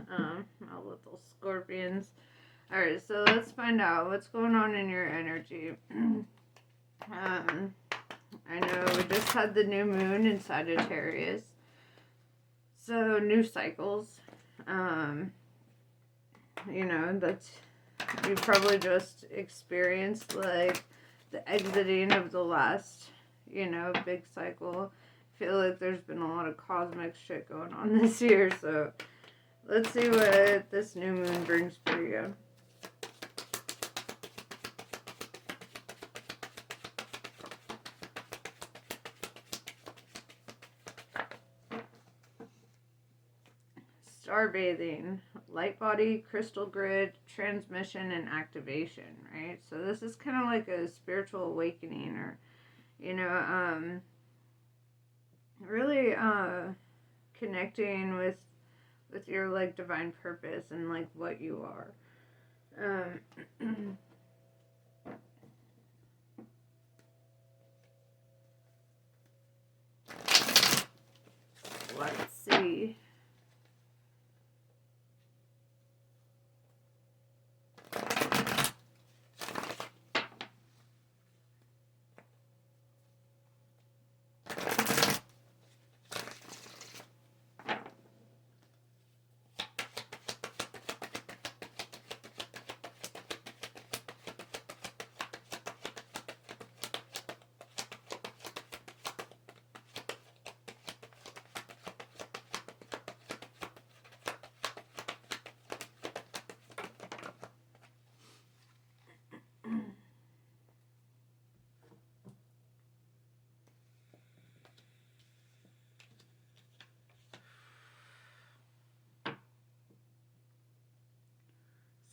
My little scorpions. Alright, so let's find out what's going on in your energy. I know we just had the new moon in Sagittarius. So, new cycles. You know, that's, you probably just experienced, like, the exiting of the last, you know, big cycle. I feel like there's been a lot of cosmic shit going on this year, so let's see what this new moon brings for you. Starbathing, light body, crystal grid, transmission, and activation, right? So this is kind of like a spiritual awakening, or, you know, really connecting with your, like, divine purpose and, like, what you are. Let's see.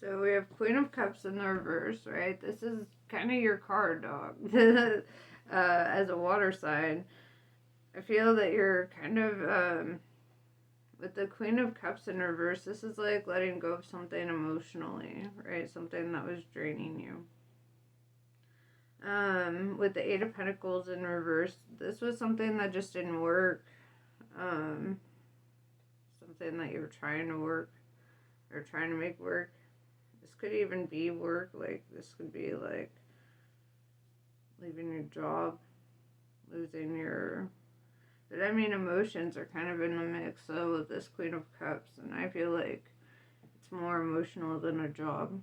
So we have Queen of Cups in the reverse, right? This is kind of your card, dog. As a water sign, I feel that you're kind of, with the Queen of Cups in reverse, this is like letting go of something emotionally, right? Something that was draining you. With the Eight of Pentacles in reverse, this was something that just didn't work. Something that you were trying to work, or trying to make work. This could even be work, like, this could be, like, leaving your job, losing your... But, I mean, emotions are kind of in the mix, so, with this Queen of Cups, and I feel like it's more emotional than a job.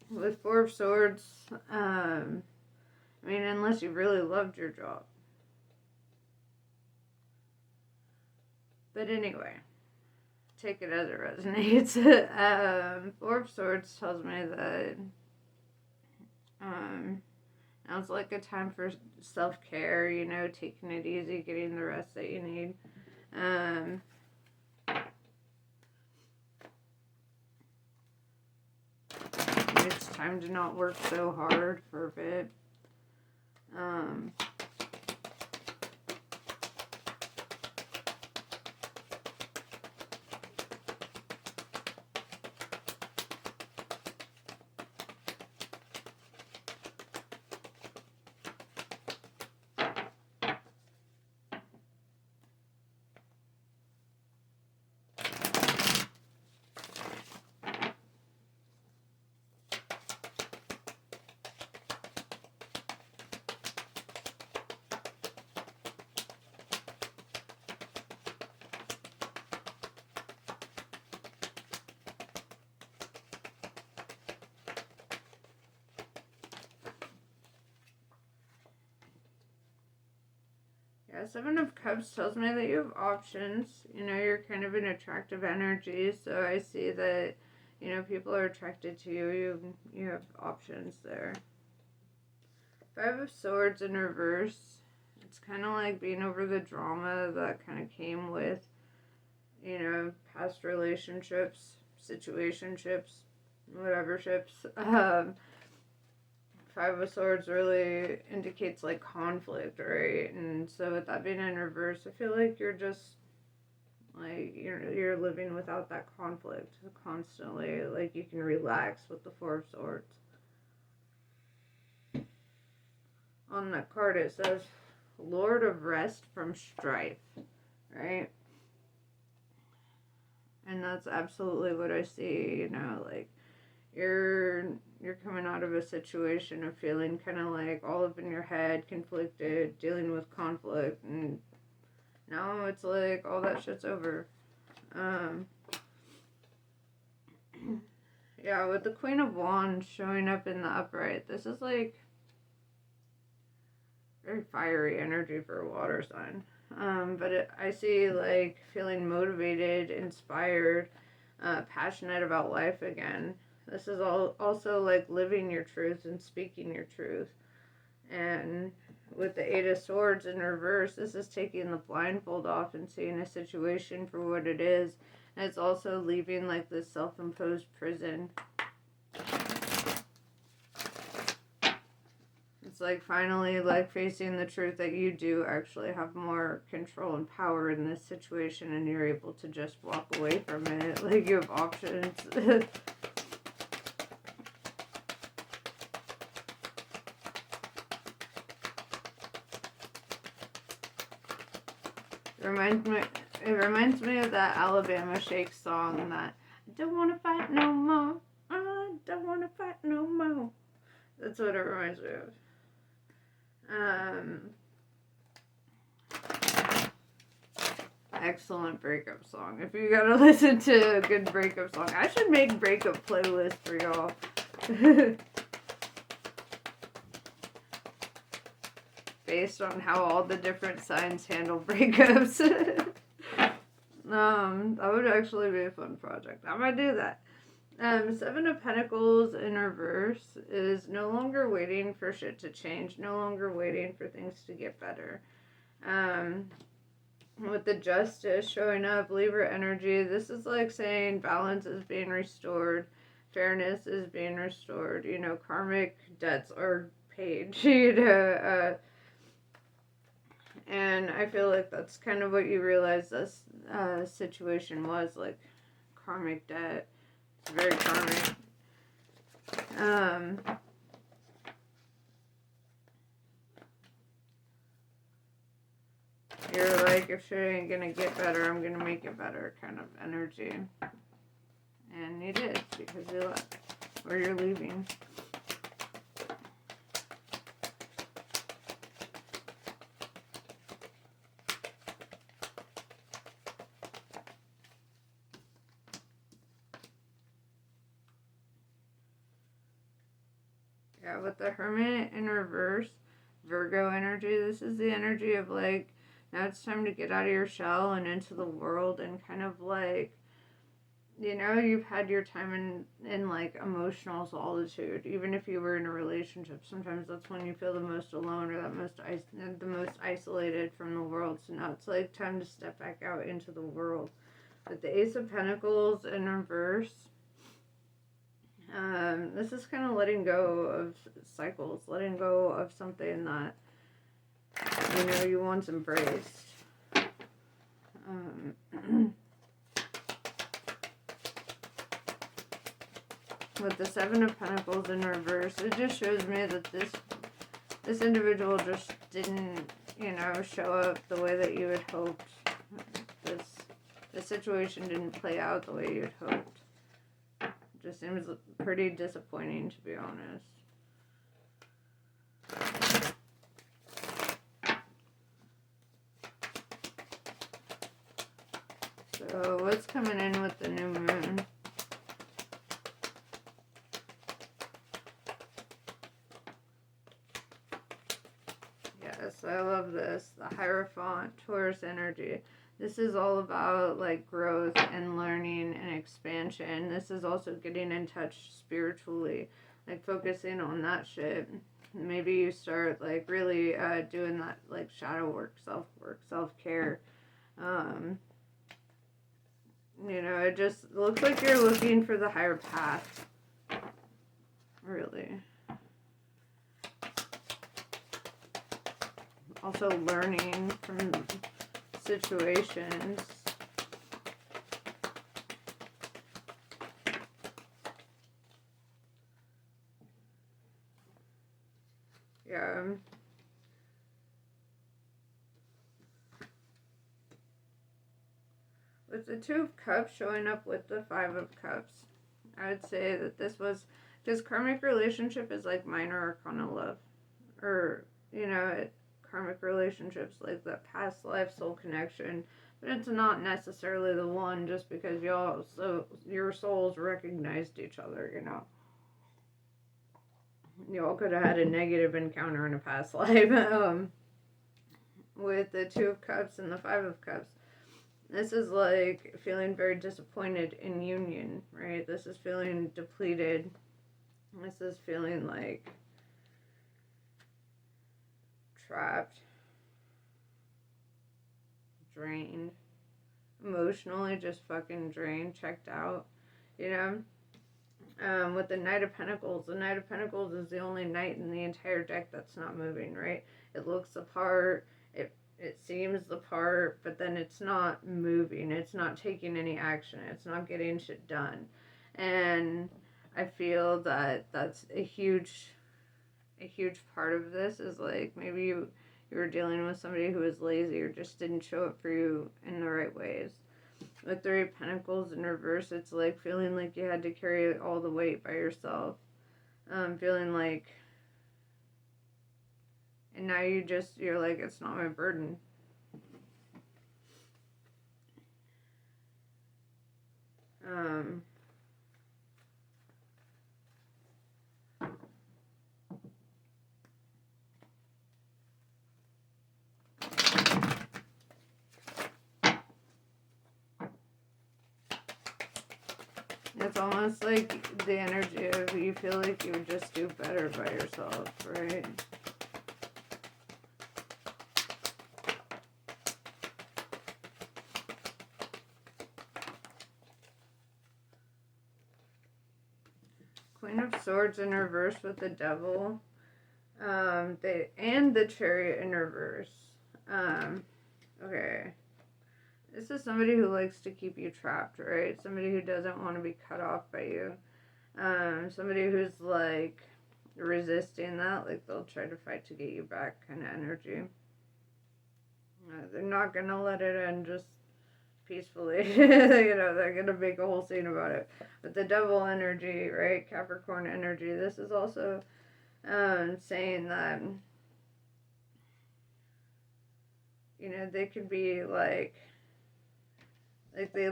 With Four of Swords, I mean, unless you really loved your job. But anyway, take it as it resonates. Four of Swords tells me that now it's like a time for self-care, you know, taking it easy, getting the rest that you need. It's time to not work so hard for a bit. Yeah, Seven of Cups tells me that you have options. You know, you're kind of an attractive energy, so I see that, you know, people are attracted to you. You have options there. Five of Swords in reverse. It's kind of like being over the drama that kind of came with, you know, past relationships, situationships, whatever ships. Five of Swords really indicates, like, conflict, right? And so with that being in reverse, I feel like you're just, like, you're living without that conflict constantly. Like, you can relax with the Four of Swords. On that card it says Lord of Rest from Strife, right? And that's absolutely what I see, you know, like you're coming out of a situation of feeling kind of like all up in your head, conflicted, dealing with conflict, and now it's like all that shit's over. Um, yeah, with the Queen of Wands showing up in the upright, this is like very fiery energy for a water sign. I see like feeling motivated, inspired, passionate about life again. This is also like living your truth and speaking your truth. And with the Eight of Swords in reverse, this is taking the blindfold off and seeing a situation for what it is. And it's also leaving like this self-imposed prison. It's like finally like facing the truth that you do actually have more control and power in this situation, and you're able to just walk away from it. Like you have options. It reminds me of that Alabama Shake song that I don't want to fight no more. I don't want to fight no more. That's what it reminds me of. Excellent breakup song. If you gotta listen to a good breakup song, I should make breakup playlists for y'all. Based on how all the different signs handle breakups. That would actually be a fun project. I might do that. Seven of Pentacles in reverse is no longer waiting for shit to change, no longer waiting for things to get better. With the Justice showing up, Libra energy, this is like saying balance is being restored, fairness is being restored, you know, karmic debts are paid, you know, and I feel like that's kind of what you realize this situation was, like karmic debt. It's very karmic. You're like, if shit ain't gonna get better, I'm gonna make it better kind of energy. And you did, because you left. Or you're leaving. Yeah, with the Hermit in reverse, Virgo energy, this is the energy of like, now it's time to get out of your shell and into the world, and kind of like, you know, you've had your time in like emotional solitude. Even if you were in a relationship, sometimes that's when you feel the most alone, or the most isolated from the world. So now it's like time to step back out into the world. With the Ace of Pentacles in reverse, this is kind of letting go of cycles, letting go of something that, you know, you once embraced. With the Seven of Pentacles in reverse, it just shows me that this individual just didn't, you know, show up the way that you had hoped. The situation didn't play out the way you had hoped. It just seems pretty disappointing, to be honest. So what's coming in with the new moon? Yes, I love this. The Hierophant, Taurus energy. This is all about like growth and learning and expansion. This is also getting in touch spiritually, like focusing on that shit. Maybe you start like really doing that like shadow work, self-care. You know, it just looks like you're looking for the higher path. Really. Also learning from situations. Yeah. With the Two of Cups showing up with the Five of Cups, I would say that this was, because karmic relationship is like minor arcana love. Or, karmic relationships, like that past life soul connection. But it's not necessarily the one just because your souls recognized each other, Y'all could have had a negative encounter in a past life. With the Two of Cups and the Five of Cups. This is like feeling very disappointed in union, right? This is feeling depleted. This is feeling like trapped, drained, emotionally just fucking drained, checked out, with the Knight of Pentacles is the only knight in the entire deck that's not moving, right? It looks the part, it seems the part, but then it's not moving, it's not taking any action, it's not getting shit done. And I feel that that's a huge part of this is like maybe you were dealing with somebody who was lazy or just didn't show up for you in the right ways. With Three of Pentacles in reverse, it's like feeling like you had to carry all the weight by yourself. Feeling like, and now you're like, it's not my burden. It's almost like the energy of you feel like you would just do better by yourself, right? Queen of Swords in reverse with the Devil. And the Chariot in reverse. Okay. This is somebody who likes to keep you trapped, right? Somebody who doesn't want to be cut off by you. Somebody who's like resisting that, like they'll try to fight to get you back kind of energy. They're not going to let it end just peacefully. They're going to make a whole scene about it. But the Devil energy, right? Capricorn energy. This is also saying that, they could be like they,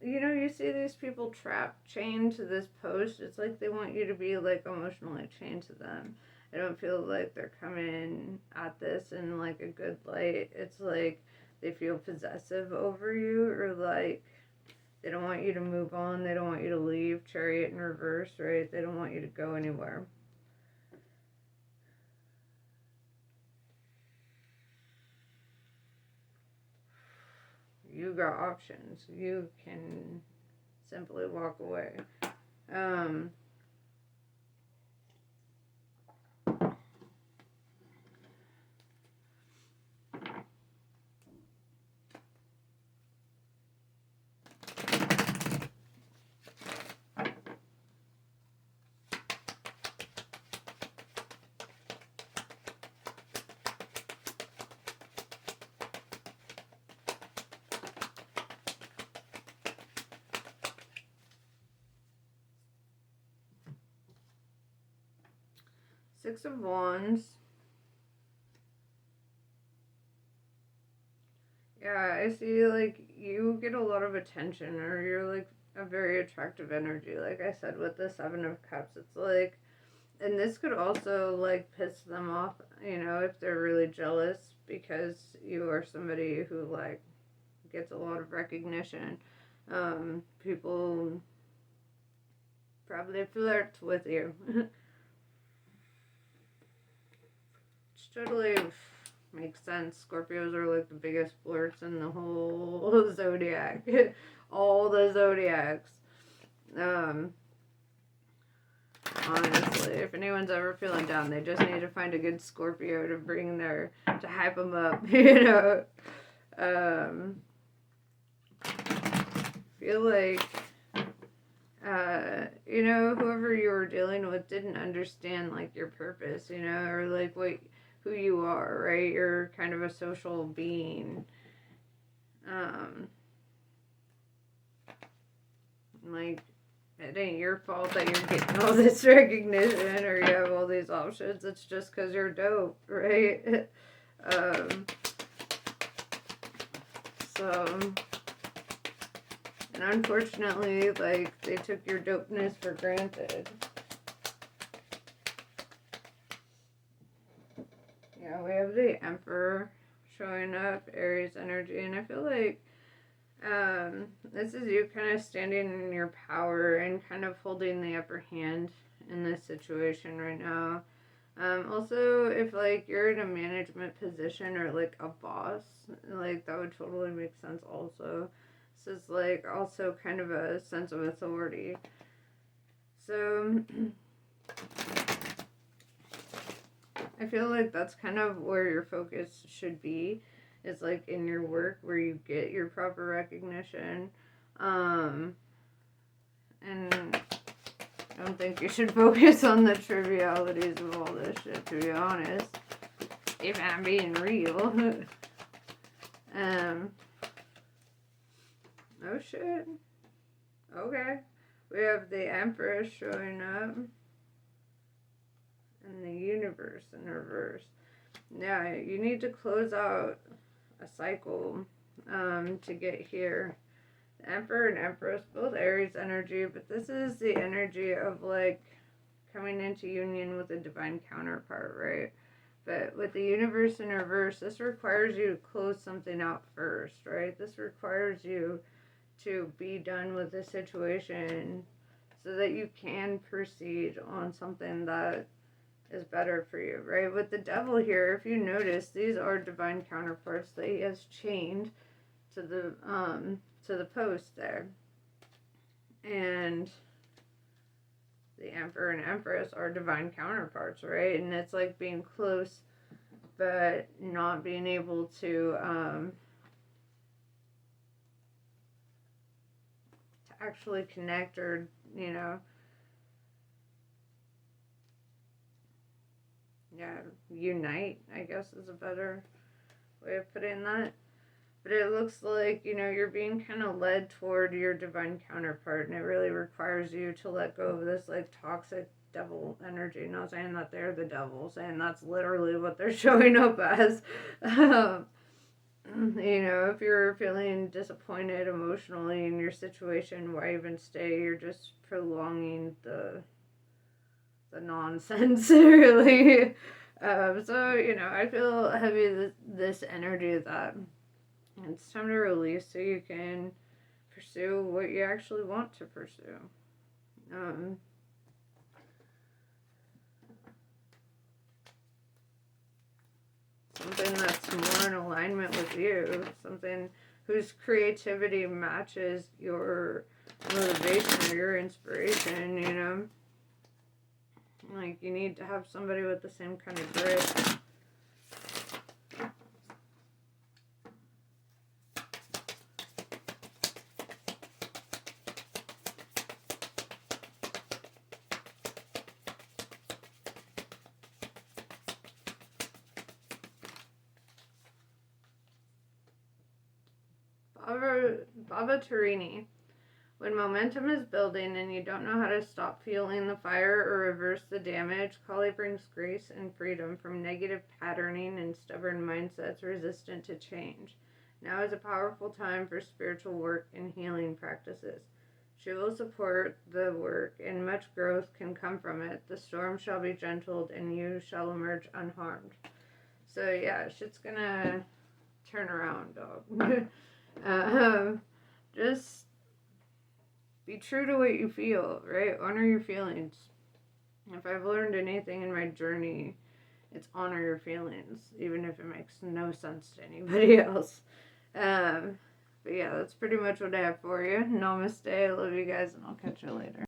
you see these people trapped, chained to this post. It's like they want you to be like emotionally chained to them. I don't feel like they're coming at this in like a good light. It's like they feel possessive over you, or like they don't want you to move on. They don't want you to leave. Chariot in reverse, right? They don't want you to go anywhere. You got options. You can simply walk away. 6 of Wands. Yeah, I see like you get a lot of attention, or you're like a very attractive energy. Like I said with the 7 of Cups, it's like, and this could also like piss them off, if they're really jealous because you are somebody who like gets a lot of recognition. People probably flirt with you. Totally makes sense. Scorpios are like the biggest flirts in the whole zodiac. All the zodiacs. Honestly, if anyone's ever feeling down, they just need to find a good Scorpio to hype them up, feel like, whoever you were dealing with didn't understand, like, your purpose, or, like, who you are, right? You're kind of a social being. Like, it ain't your fault that you're getting all this recognition or you have all these options. It's just because you're dope, right? So, and unfortunately, like, they took your dopeness for granted. Yeah, we have the Emperor showing up, Aries energy, and I feel like this is you kind of standing in your power and kind of holding the upper hand in this situation right now. Also, if like you're in a management position or like a boss, like that would totally make sense also. This is like also kind of a sense of authority. So I feel like that's kind of where your focus should be, is like in your work where you get your proper recognition. And I don't think you should focus on the trivialities of all this shit, to be honest. If I'm being real. Oh shit. Okay. We have the Empress showing up. And the Universe in reverse. Yeah, you need to close out a cycle to get here. The Emperor and Empress, both Aries energy, but this is the energy of like coming into union with a divine counterpart, right? But with the Universe in reverse, this requires you to close something out first, right? This requires you to be done with the situation so that you can proceed on something that is better for you, right? With the Devil here, if you notice, these are divine counterparts that he has chained to the post there. And the Emperor and Empress are divine counterparts, right? And it's like being close but not being able to actually connect or, you know, unite, I guess is a better way of putting that. But it looks like, you know, you're being kind of led toward your divine counterpart, and it really requires you to let go of this, like, toxic devil energy. Not saying that they're the devil, saying that's literally what they're showing up as. You know, if you're feeling disappointed emotionally in your situation, why even stay? You're just prolonging the nonsense, really. So, you know, I feel heavy this energy that it's time to release so you can pursue what you actually want to pursue. Something that's more in alignment with you, something whose creativity matches your motivation or your inspiration, you know? Like, you need to have somebody with the same kind of grit. Baba Tarini. When momentum is building and you don't know how to stop fueling the fire or reverse the damage, Kali brings grace and freedom from negative patterning and stubborn mindsets resistant to change. Now is a powerful time for spiritual work and healing practices. She will support the work, and much growth can come from it. The storm shall be gentled, and you shall emerge unharmed. So yeah, shit's gonna turn around, dog. Just be true to what you feel, right? Honor your feelings. If I've learned anything in my journey, it's honor your feelings, even if it makes no sense to anybody else. But yeah, that's pretty much what I have for you. Namaste. I love you guys, and I'll catch you later.